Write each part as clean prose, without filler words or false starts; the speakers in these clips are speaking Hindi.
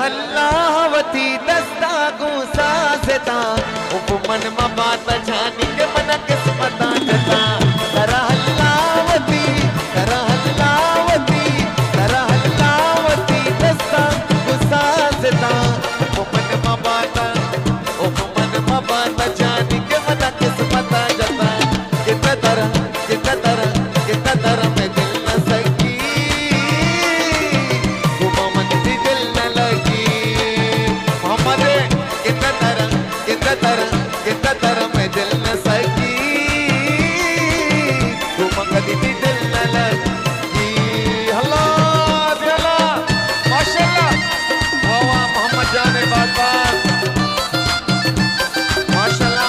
हल्लावती दस्ता गुस्सा सेता उपमन मबात जानी के मन किस्मता जता तरा हल्लावती दस्ता गुस्सा सेता उपमन मबात जानी के मन किस्मता जता कितना तरह में दिल न सकी घुमा दिल न लगी मोहम्मद कितना तरह में दिल न सकी घुमा दिल न लगी। अल्लाह माशाल्लाह वाह वाह मोहम्मद जाने बात माशाल्लाह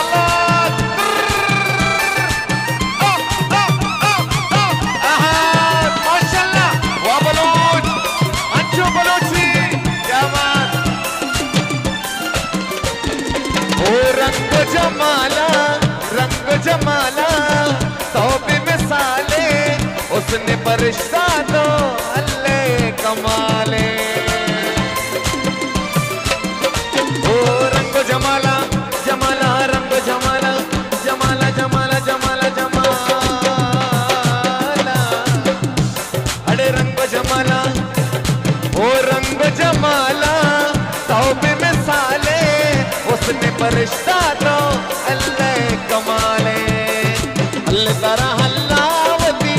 अल्लाह माशाल्लाह वाह बलूच अंशु बलूची क्या बात ओ रंग जमाला तौबे मिसाले उसने परिश्ता दो अल्ले कमाले जमाला रंग जमाला अरे रंग जमाला ओ रंग जमाला तौबे में साले उसने परिश्ता दो अल्लाह कमाले अल्लाह तारा हल्लावती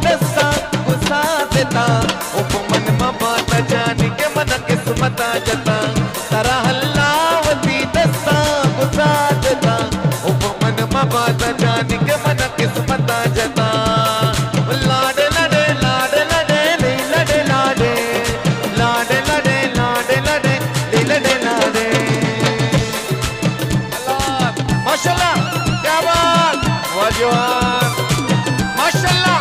दस्ता गुस्सा देता उपमन मबात जानी के मन किस्मता जता तारा हल्लावती दस्ता गुस्सा देता उपमन मबात जानी के मन किस्मता जता लाडे लडे लाडे लडे लडे लाडे लाडे लडे लाडे लडे लडे लाडे अल्लाह माशाल्लाह क्या बात वाजवान माशाल्लाह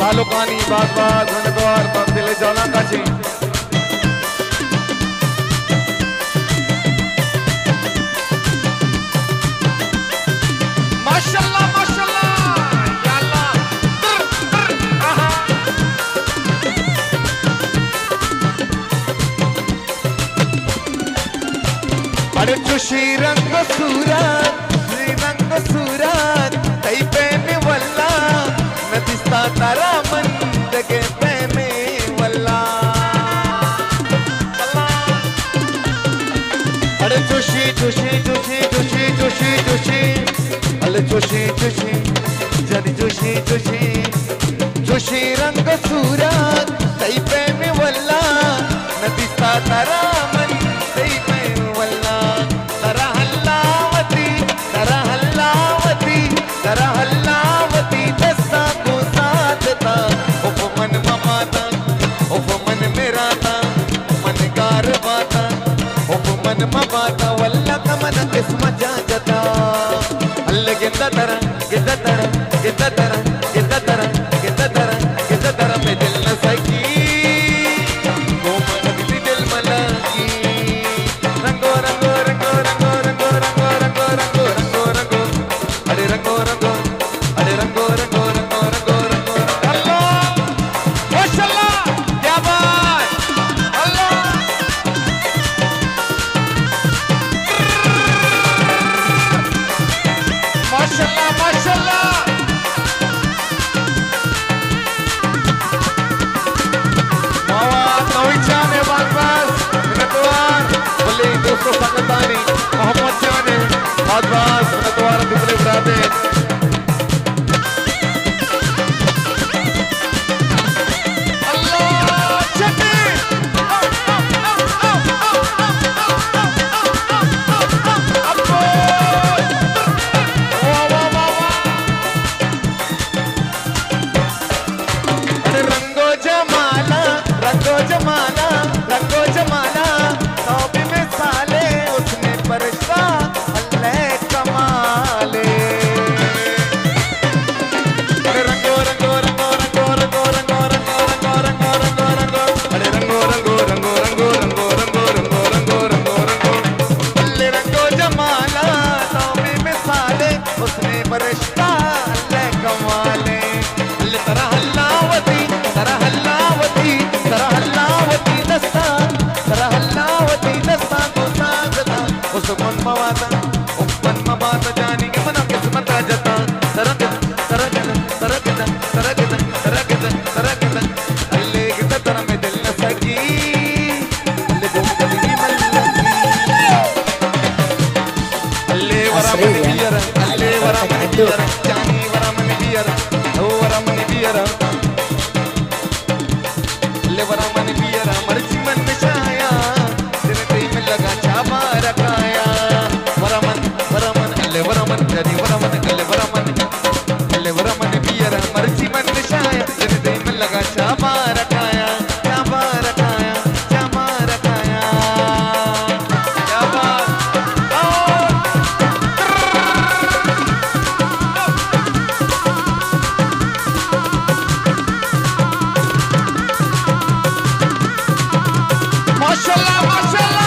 तालुकानी बात धनद्वार दिले जाना काची माशाल्लाह माशाल्लाह या अल्लाह अरे खुशी रंग सूरत तई पेने वल्ला नदिस्ता तारा मंद के पेने वल्ला अरे जोशी अरे जोशी रंग सूरत तई पेने वल्ला नदिस्ता तारा मंद तई पेने वल्ला तारा हल्लावती दस्ता को साधता उपमन ममाता उपमन मेरा था मन गार बाता उपमन ममाता वल्ला का मन किस्मत जाता अल्लाह गिद्दा तरह में दिल न सकी दिल मलकी रंगो दोस्तों पाकिस्तानी मोहम्मद जाने बात दोबारा दुबले उड़ाते रंगो जमाना तो भी मिसाले उसने फरिश्ता अल्लाह कमाले रंगो रंगो रंगो रंगो रंगो रंगो रंगो रंगो रंगो रंगो रंगो अरे रंगो रंगो रंगो रंगो रंगो रंगो रंगो रंगो रंगो रंगो अल्ले रंगो जमाना तो भी मिसाले उसने फरिश्ता अल्लाह कमाले अल्ले तरह हल्लावती तरह हल्लावती तरह हल्लावती दस्ता तरह हल्लावती दस्ता को साजता उस मन मवाता जानी के मना किस्मत जता तरक तरक तरक तरक तरक तरक अल्ले की तरह में दिल न सकी अल्ले को कभी मल्लकी अल्ले वरा मन बियर अल्ले वरा मन बियर जानी वरा मन बियर ओ वरा मन बियर अल्ले वरा मन बियर मर्जी मन में छाया तेरे दिल में लगा छापा रखाया वरा मन अल्ले वरा मन जानी वरा मन अल्ले वरा मन बियर मर्जी मन में छाया तेरे दिल में लगा छापा रखाया छापा रखाया छापा रखाया क्या बात माशाल्लाह माशाल्लाह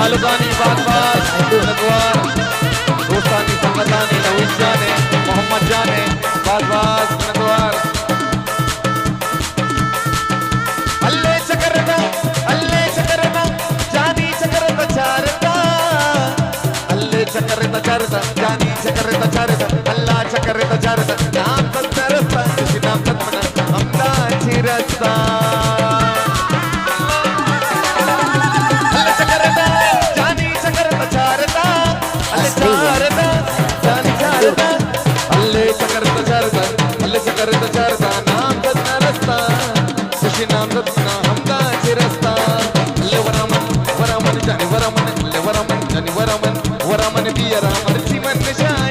तालुकानी बात नगवार दोस्तानी संगतानी नवीद जाने मोहम्मद जाने बात नगवार अल्ले चकरता जानी चकरता चारता अल्ले चकरता चारता जानी चकरता चारता अल्लाह चकरता चारता नाम तत्तरता किसी नाम तत्मना हमदा चिरता वरामन बियरा मर्जी मन निशाय